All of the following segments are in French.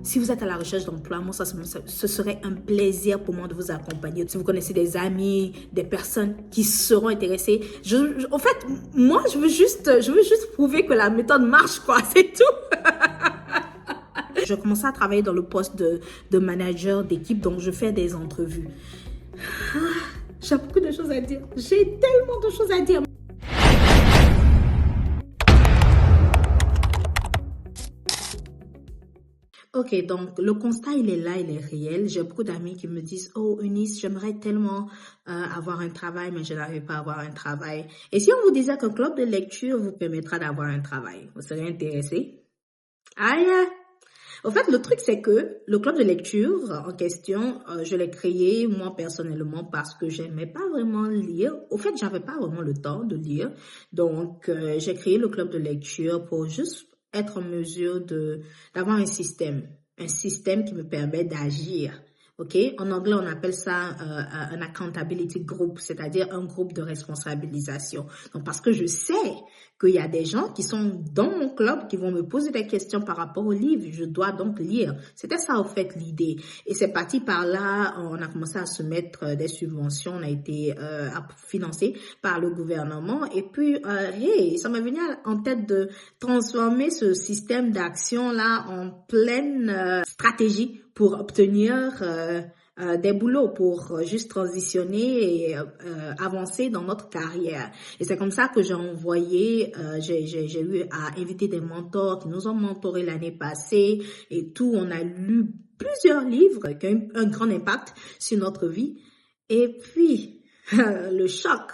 Si vous êtes à la recherche d'emploi, moi, ce serait un plaisir pour moi de vous accompagner. Si vous connaissez des amis, des personnes qui seront intéressées, en fait, moi, je veux juste prouver que la méthode marche, quoi, c'est tout. Je commençais à travailler dans le poste de manager d'équipe, donc je fais des entrevues. J'ai beaucoup de choses à dire. J'ai tellement de choses à dire. Ok, donc le constat, il est là, il est réel. J'ai beaucoup d'amis qui me disent, oh Eunice, j'aimerais tellement avoir un travail, mais je n'arrive pas à avoir un travail. Et si on vous disait qu'un club de lecture vous permettra d'avoir un travail, vous seriez intéressé? Aïe! En fait, le truc, c'est que le club de lecture en question, je l'ai créé moi personnellement parce que j'aimais pas vraiment lire. Au fait, j'avais pas vraiment le temps de lire. Donc, j'ai créé le club de lecture pour juste être en mesure d'avoir un système qui me permet d'agir. OK? En anglais, on appelle ça un accountability group, c'est-à-dire un groupe de responsabilisation. Donc, parce que je sais qu'il y a des gens qui sont dans mon club qui vont me poser des questions par rapport au livre. Je dois donc lire. C'était ça, en fait, l'idée. Et c'est parti par là. On a commencé à se mettre des subventions. On a été financé par le gouvernement. Et puis, hey, ça m'est venu en tête de transformer ce système d'action-là en pleine stratégie pour obtenir des boulots, pour juste transitionner et avancer dans notre carrière. Et c'est comme ça que j'ai envoyé, j'ai eu à inviter des mentors qui nous ont mentorés l'année passée et tout. On a lu plusieurs livres qui ont eu un grand impact sur notre vie. Et puis, le choc,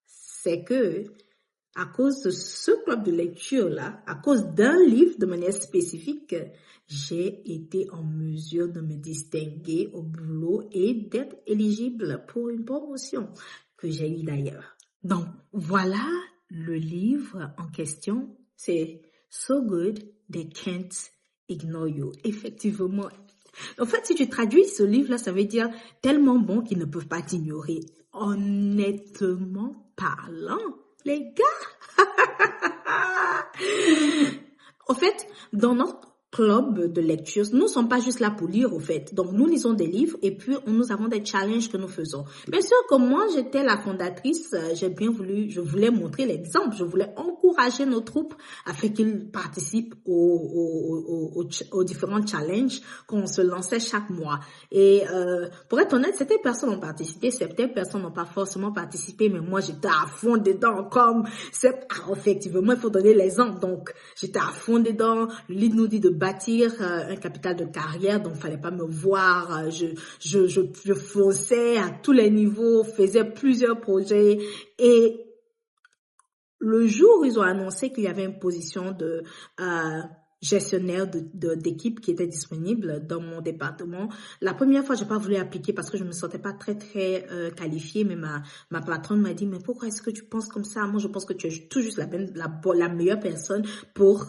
c'est que à cause de ce club de lecture-là, à cause d'un livre de manière spécifique, j'ai été en mesure de me distinguer au boulot et d'être éligible pour une promotion que j'ai eue d'ailleurs. Donc, voilà le livre en question. C'est So Good They Can't Ignore You. Effectivement. En fait, si tu traduis ce livre-là, ça veut dire tellement bon qu'ils ne peuvent pas t'ignorer. Honnêtement parlant, les gars. En fait, dans notre club de lecture, nous ne sommes pas juste là pour lire, au fait. Donc, nous lisons des livres et puis nous avons des challenges que nous faisons. Bien sûr, comme moi, j'étais la fondatrice, je voulais montrer l'exemple, je voulais encourager nos troupes afin qu'ils participent aux différents challenges qu'on se lançait chaque mois. Et pour être honnête, certaines personnes ont participé, certaines personnes n'ont pas forcément participé, mais moi, j'étais à fond dedans, comme effectivement, il faut donner l'exemple. Donc, j'étais à fond dedans. Le livre nous dit de bâtir un capital de carrière, donc fallait pas me voir. Je fonçais à tous les niveaux, faisais plusieurs projets et le jour où ils ont annoncé qu'il y avait une position de gestionnaire d'équipe qui était disponible dans mon département. La première fois, j'ai pas voulu appliquer parce que je me sentais pas très qualifiée, mais ma patronne m'a dit, mais pourquoi est-ce que tu penses comme ça? Moi, je pense que tu es tout juste la meilleure personne pour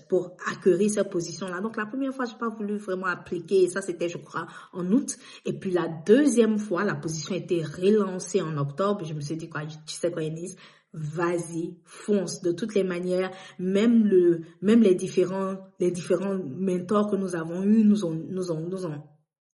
pour acquérir cette position-là. Donc, la première fois, j'ai pas voulu vraiment appliquer et ça, c'était, je crois, en août. Et puis, la deuxième fois, la position a été relancée en octobre. Je me suis dit, quoi, tu sais quoi, Eunice? Vas-y, fonce. De toutes les manières, même les différents mentors que nous avons eus nous ont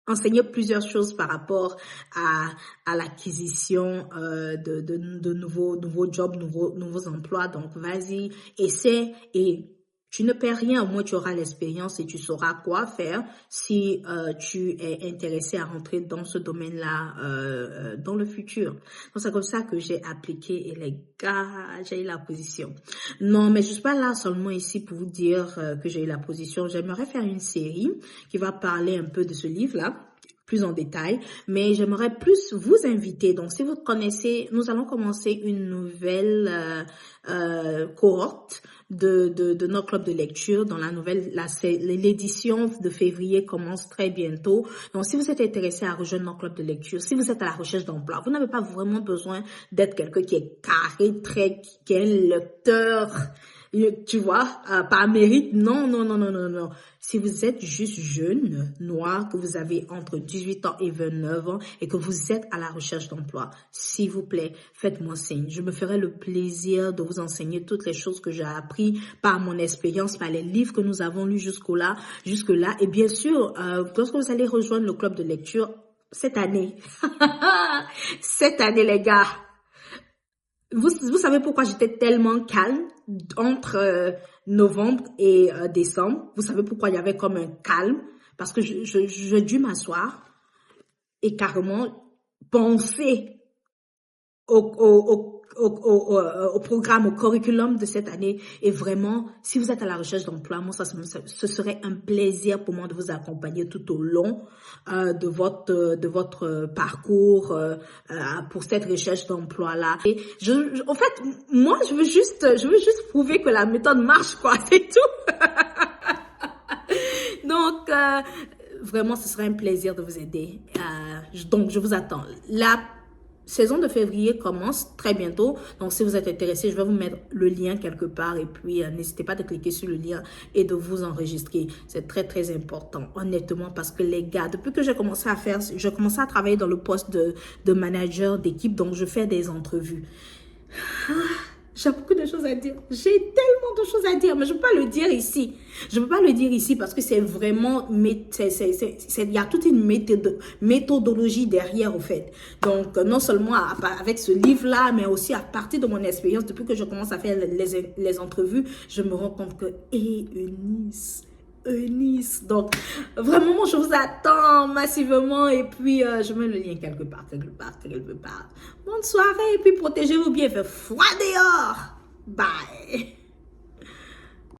enseigné plusieurs choses par rapport à l'acquisition de nouveaux jobs, nouveaux emplois. Donc, vas-y, essaie et tu ne perds rien, au moins tu auras l'expérience et tu sauras quoi faire si tu es intéressé à rentrer dans ce domaine-là dans le futur. Donc c'est comme ça que j'ai appliqué et les gars, j'ai eu la position. Non, mais je suis pas là seulement ici pour vous dire que j'ai eu la position. J'aimerais faire une série qui va parler un peu de ce livre-là plus en détail, mais j'aimerais plus vous inviter. Donc, si vous connaissez, nous allons commencer une nouvelle cohorte de notre club de lecture dans l'édition de février commence très bientôt. Donc, si vous êtes intéressé à rejoindre notre club de lecture, si vous êtes à la recherche d'emploi, vous n'avez pas vraiment besoin d'être quelqu'un qui est carré, qui est un lecteur Tu vois, par mérite. Non, non, non, non, non, non. Si vous êtes juste jeune, noir, que vous avez entre 18 ans et 29 ans et que vous êtes à la recherche d'emploi, s'il vous plaît, faites-moi signe. Je me ferai le plaisir de vous enseigner toutes les choses que j'ai appris par mon expérience, par les livres que nous avons lus jusque-là. Et bien sûr, lorsque vous allez rejoindre le club de lecture cette année, cette année, les gars, vous savez pourquoi j'étais tellement calme entre novembre et décembre? Vous savez pourquoi il y avait comme un calme? Parce que je dû m'asseoir et carrément penser au programme, au curriculum de cette année. Et vraiment, si vous êtes à la recherche d'emploi, moi, ce serait un plaisir pour moi de vous accompagner tout au long de votre parcours pour cette recherche d'emploi-là. Et en fait, moi, je veux juste prouver que la méthode marche, quoi, c'est tout. Donc, vraiment, ce serait un plaisir de vous aider. Donc, je vous attends. La saison de février commence très bientôt. Donc, si vous êtes intéressé, je vais vous mettre le lien quelque part. Et puis, n'hésitez pas de cliquer sur le lien et de vous enregistrer. C'est très, très important, honnêtement, parce que les gars, depuis que j'ai commencé à travailler dans le poste de manager d'équipe, donc je fais des entrevues. J'ai beaucoup de choses à dire. J'ai tellement de choses à dire, mais je ne peux pas le dire ici. Je ne peux pas le dire ici parce que c'est vraiment, il y a toute une méthodologie derrière, au fait. Donc, non seulement avec ce livre-là, mais aussi à partir de mon expérience, depuis que je commence à faire les entrevues, je me rends compte que, Eunice. Donc, vraiment, je vous attends massivement et puis je mets le lien quelque part. Bonne soirée et puis protégez-vous bien, il fait froid dehors. Bye.